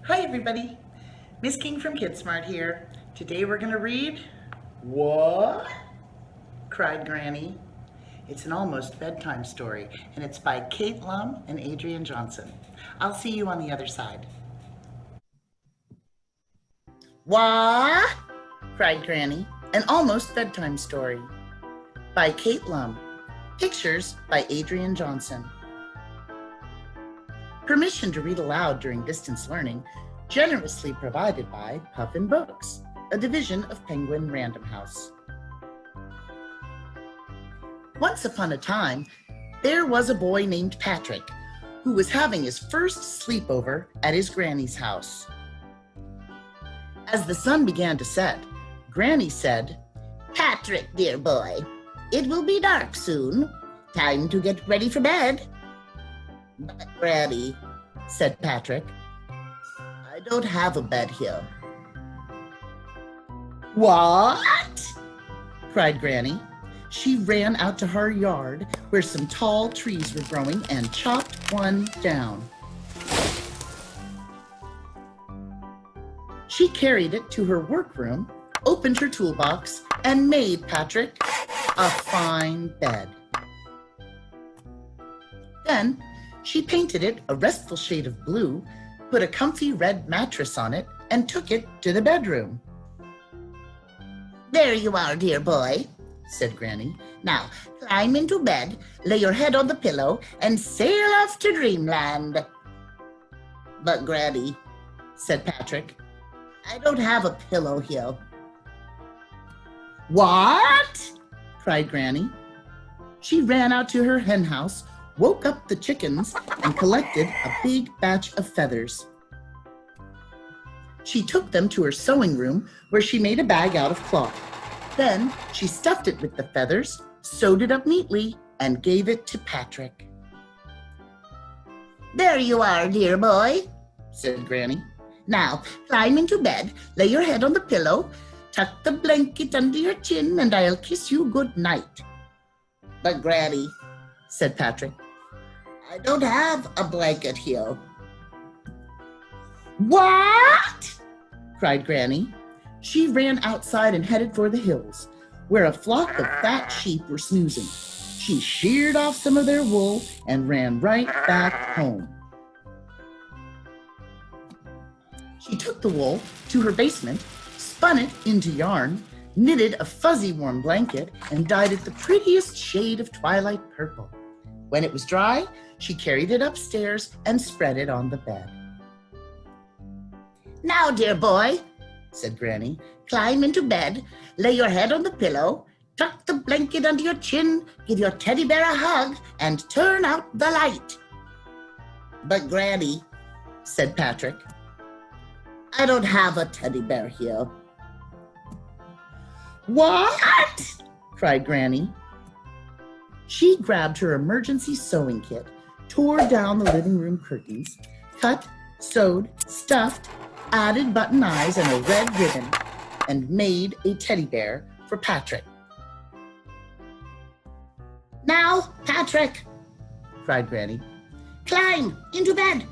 Hi everybody, Miss King from KidSmart here. Today we're gonna read What? Cried Granny. It's an almost bedtime story and it's by Kate Lum and Adrian Johnson. I'll see you on the other side. What? Cried Granny. An almost bedtime story by Kate Lum. Pictures by Adrian Johnson. Permission to read aloud during distance learning generously provided by Puffin Books, a division of Penguin Random House. Once upon a time, there was a boy named Patrick who was having his first sleepover at his granny's house. As the sun began to set, Granny said, "Patrick, dear boy, it will be dark soon. Time to get ready for bed." "But Granny," said Patrick, "I don't have a bed here." "What?" cried Granny. She ran out to her yard where some tall trees were growing and chopped one down. She carried it to her workroom, opened her toolbox, and made Patrick a fine bed. Then she painted it a restful shade of blue, put a comfy red mattress on it, and took it to the bedroom. "There you are, dear boy," said Granny. "Now climb into bed, lay your head on the pillow, and sail off to dreamland." "But Granny," said Patrick, "I don't have a pillow here." "What?" cried Granny. She ran out to her henhouse, woke up the chickens, and collected a big batch of feathers. She took them to her sewing room where she made a bag out of cloth. Then she stuffed it with the feathers, sewed it up neatly, and gave it to Patrick. "There you are, dear boy," said Granny. "Now climb into bed, lay your head on the pillow, tuck the blanket under your chin, and I'll kiss you good night." "But Granny," said Patrick, "I don't have a blanket here." "What?" cried Granny. She ran outside and headed for the hills, where a flock of fat sheep were snoozing. She sheared off some of their wool and ran right back home. She took the wool to her basement, spun it into yarn, knitted a fuzzy warm blanket, and dyed it the prettiest shade of twilight purple. When it was dry, she carried it upstairs and spread it on the bed. "Now, dear boy," said Granny, "climb into bed, lay your head on the pillow, tuck the blanket under your chin, give your teddy bear a hug, and turn out the light." "But Granny," said Patrick, "I don't have a teddy bear here." "What?" cried Granny. She grabbed her emergency sewing kit, tore down the living room curtains, cut, sewed, stuffed, added button eyes and a red ribbon, and made a teddy bear for Patrick. "Now, Patrick," cried Granny, "climb into bed.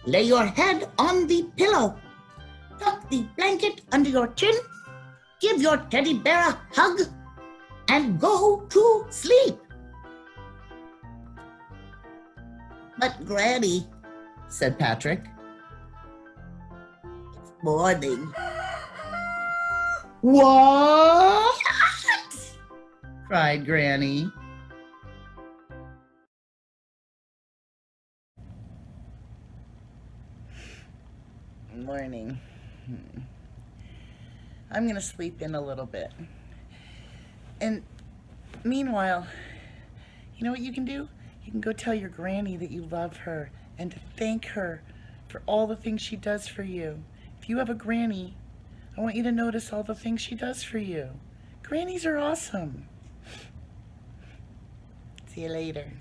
Lay your head on the pillow. Tuck the blanket under your chin. Give your teddy bear a hug and go to sleep." "But Granny," said Patrick, "it's morning." "What?" cried Granny. Morning. I'm going to sleep in a little bit. And meanwhile, you know what you can do? You can go tell your granny that you love her and to thank her for all the things she does for you. If you have a granny, I want you to notice all the things she does for you. Grannies are awesome. See you later.